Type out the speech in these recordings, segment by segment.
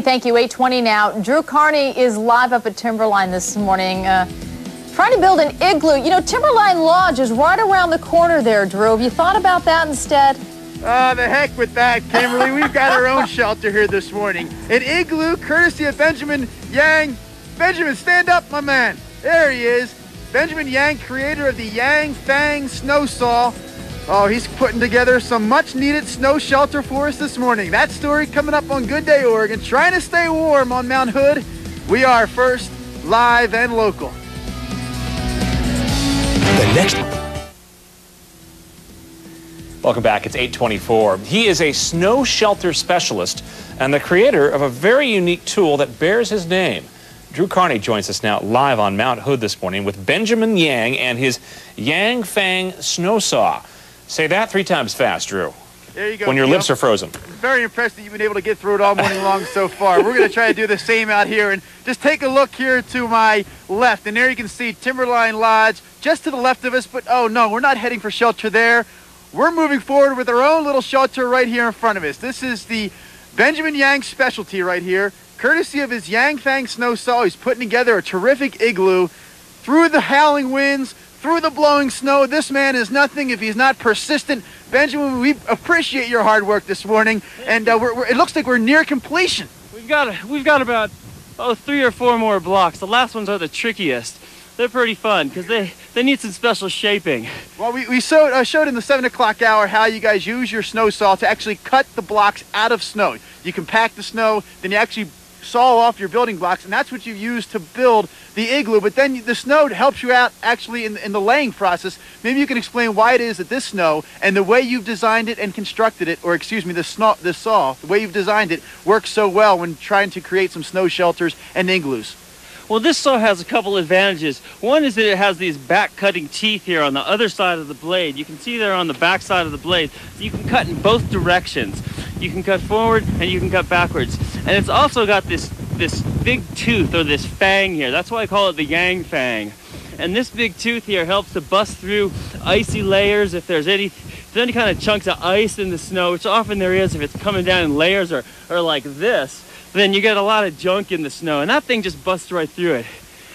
Thank you. 8:20 now. Drew Carney is live up at Timberline this morning, trying to build an igloo. You know, Timberline Lodge is right around the corner there, Drew. Have you thought about that instead? The heck with that, Kimberly. We've got our own shelter here this morning. An igloo courtesy of Benjamin Yang. Benjamin, stand up, my man. There he is. Benjamin Yang, creator of the Yang Fang Snow Saw. Oh, he's putting together some much-needed snow shelter for us this morning. That story coming up on Good Day Oregon. Trying to stay warm on Mount Hood. We are first, live, and local. The next... Welcome back. It's 8:24. He is a snow shelter specialist and the creator of a very unique tool that bears his name. Drew Carney joins us now live on Mount Hood this morning with Benjamin Yang and his Yang Fang Snow Saw. Say that 3 times fast, Drew. There you go. When your lips are frozen. Very impressed that you've been able to get through it all morning long so far. We're going to try to do the same out here. And just take a look here to my left. And there you can see Timberline Lodge just to the left of us. But, oh, no, we're not heading for shelter there. We're moving forward with our own little shelter right here in front of us. This is the Benjamin Yang specialty right here. Courtesy of his Yang Fang Snow Saw, he's putting together a terrific igloo through the howling winds, through the blowing snow. This man is nothing if he's not persistent. Benjamin, we appreciate your hard work this morning, and it looks like we're near completion. We've got about 3 or 4 more blocks. The last ones are the trickiest. They're pretty fun because they need some special shaping. Well, we showed in the 7 o'clock hour how you guys use your snow saw to actually cut the blocks out of snow. You compact the snow, then you actually saw off your building blocks, and that's what you use to build the igloo. But then the snow helps you out actually in the laying process. Maybe you can explain why it is that this snow and the way you've designed it and constructed it, or excuse me, this saw, the way you've designed it, works so well when trying to create some snow shelters and igloos. Well, this saw has a couple advantages. One is that it has these back cutting teeth here on the other side of the blade. You can see there on the back side of the blade. You can cut in both directions. You can cut forward and you can cut backwards. And it's also got this big tooth, or this fang here. That's why I call it the Yang Fang. And this big tooth here helps to bust through icy layers if there's any kind of chunks of ice in the snow, which often there is if it's coming down in layers or like this. Then you get a lot of junk in the snow, and that thing just busts right through it.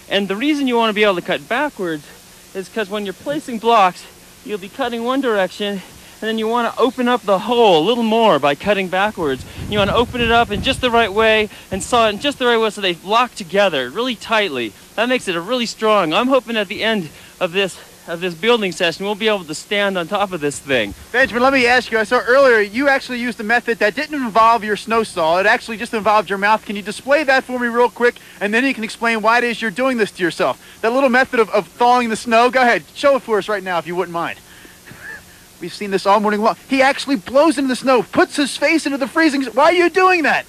And the reason you want to be able to cut backwards is because when you're placing blocks, you'll be cutting one direction, and then you want to open up the hole a little more by cutting backwards. You want to open it up in just the right way and saw it in just the right way so they lock together really tightly. That makes it a really strong. I'm hoping at the end of this building session, we'll be able to stand on top of this thing. Benjamin, let me ask you, I saw earlier you actually used a method that didn't involve your snow saw. It actually just involved your mouth. Can you display that for me real quick? And then you can explain why it is you're doing this to yourself. That little method of thawing the snow. Go ahead, show it for us right now if you wouldn't mind. We've seen this all morning long. He actually blows into the snow, puts his face into the freezing. Why are you doing that?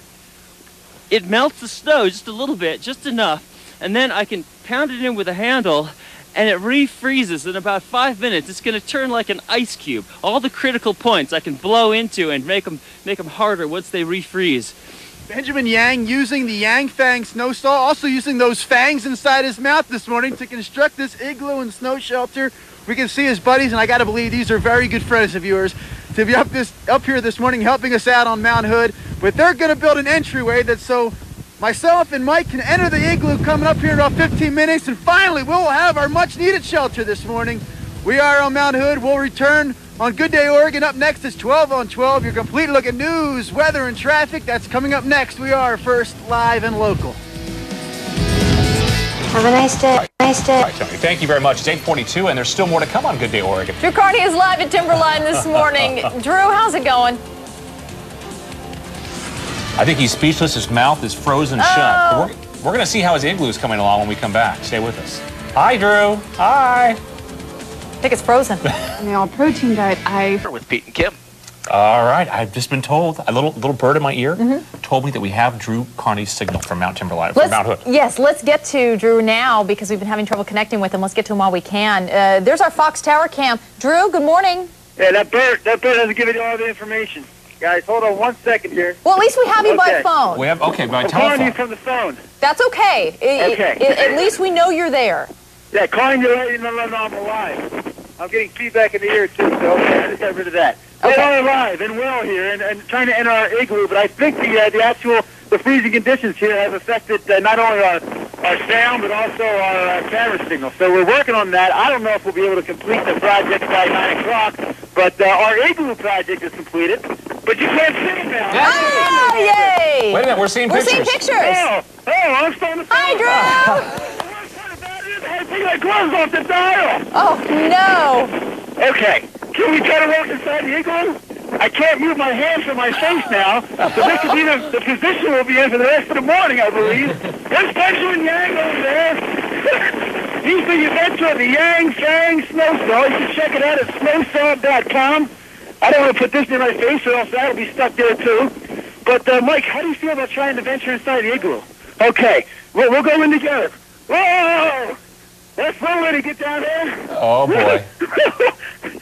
It melts the snow just a little bit, just enough, and then I can pound it in with a handle, and it refreezes in about 5 minutes. It's going to turn like an ice cube. All the critical points I can blow into and make them harder once they refreeze. Benjamin Yang using the Yang Fang Snow Saw, also using those fangs inside his mouth this morning to construct this igloo and snow shelter. We can see his buddies, and I got to believe these are very good friends of yours, to be up here this morning helping us out on Mount Hood. But they're going to build an entryway that's so myself and Mike can enter the igloo coming up here in about 15 minutes, and finally we'll have our much-needed shelter this morning. We are on Mount Hood. We'll return on Good Day Oregon. Up next is 12 on 12, your complete look at news, weather, and traffic. That's coming up next. We are first, live, and local. Have a nice day. Nice day. All right, Tony, thank you very much. It's 8:42, and there's still more to come on Good Day Oregon. Drew Carney is live at Timberline this morning. Drew, how's it going? I think he's speechless. His mouth is frozen shut. We're going to see how his igloo is coming along when we come back. Stay with us. Hi, Drew. Hi. I think it's frozen. In the all-protein diet, with Pete and Kim. All right. I've just been told, a little bird in my ear told me that we have Drew Carney's signal from Mount Timberline, from Mount Hood. Yes, let's get to Drew now because we've been having trouble connecting with him. Let's get to him while we can. There's our Fox Tower cam. Drew, good morning. Yeah, that bird hasn't given you all the information. Guys, hold on 1 second here. Well, at least we have you by phone. We have, okay, by I'm telephone. calling you from the phone. That's okay. At least we know you're there. Yeah, calling you right in the I'm alive. I'm getting feedback in the ear, too, so okay, I just got rid of that. Okay. We're all alive and well here and trying to enter our igloo, but I think the actual the freezing conditions here have affected not only our sound, but also our camera signal. So we're working on that. I don't know if we'll be able to complete the project by 9 o'clock, but our Igloo project is completed. But you can't see it now. Oh, yay! Wait a minute, we're seeing pictures. We're seeing pictures. Oh, I'm starting to Hi, Drew. I take my gloves off the dial. Oh, no. Okay, can we try to walk inside the Igloo? I can't move my hands from my face now, so this could be the position we'll be in for the rest of the morning, I believe. There's Benjamin Yang over there. He's the inventor of the Yang Fang Snowsaw. You can check it out at snowsaw.com. I don't want to put this in my face or else that'll be stuck there too. But, Mike, how do you feel about trying to venture inside the Igloo? Okay, we'll go in together. Whoa! That's one way to get down there. Oh, boy.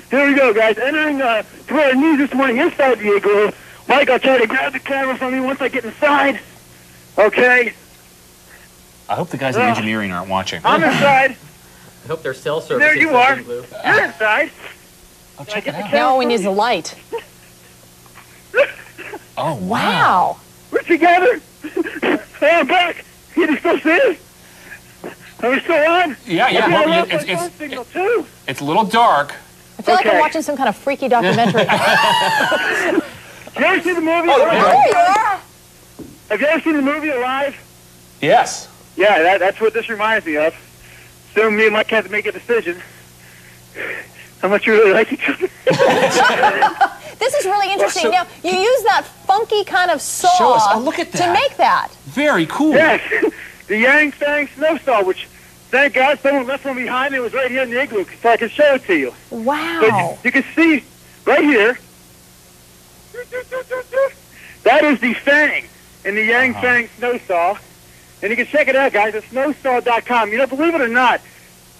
Here we go, guys. Entering through our knees this morning inside the Igloo. Mike, I'll try to grab the camera from you once I get inside. Okay. I hope the guys in engineering aren't watching. I'm inside. I hope their cell service. There you are. You're inside. Oh, check it out. Now all we need is a light. Oh, Wow. We're together. Hey, I'm back. Can you still see us? Are we still on? Yeah. I Well, lost my phone signal too. it's a little dark. I feel like I'm Okay. watching some kind of freaky documentary. You ever seen the movie? There you are. Have you ever seen the movie Alive? Yes. Yeah, that's what this reminds me of. Soon me and Mike have to make a decision. How much you really like each other. This is really interesting. So- Now, you use that funky kind of saw Show us. Oh, look at to that. make that. Very cool. Yes, the Yang Fang Snowsaw, which, thank God, someone left one behind me. It was right here in the Igloo, so I can show it to you. Wow. But you can see right here, that is the Fang in the Yang Fang Snowsaw. And you can check it out, guys, at snowsaw.com. You know, believe it or not,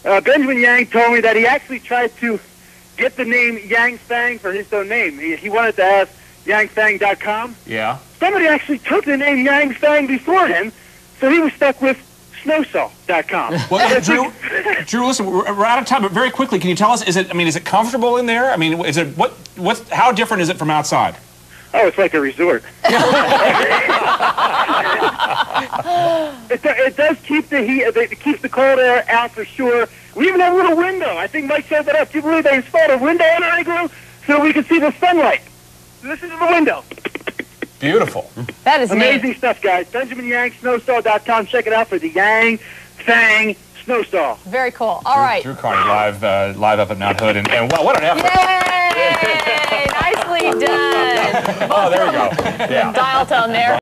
Benjamin Yang told me that he actually tried to get the name Yang Fang for his own name. He wanted to have yangfang.com. Yeah. Somebody actually took the name Yang Fang before him, so he was stuck with snowsaw.com. Well, Drew, listen, we're out of time, but very quickly, can you tell us? Is it comfortable in there? I mean, is it how different is it from outside? Oh, it's like a resort. It does keep the heat. It keeps the cold air out for sure. We even have a little window. I think Mike said that up. Do you believe they installed a window in our Igloo so we can see the sunlight? Listen to the window. Beautiful. That is Amazing neat. stuff, guys. Benjamin Yang, snowsaw.com. Check it out for the Yang Fang Snowsaw. Very cool. All right. Drew Carney live up at Mount Hood, and wow, what an effort! Yay! Nicely done. Oh, there we go. Yeah. Dial tone there.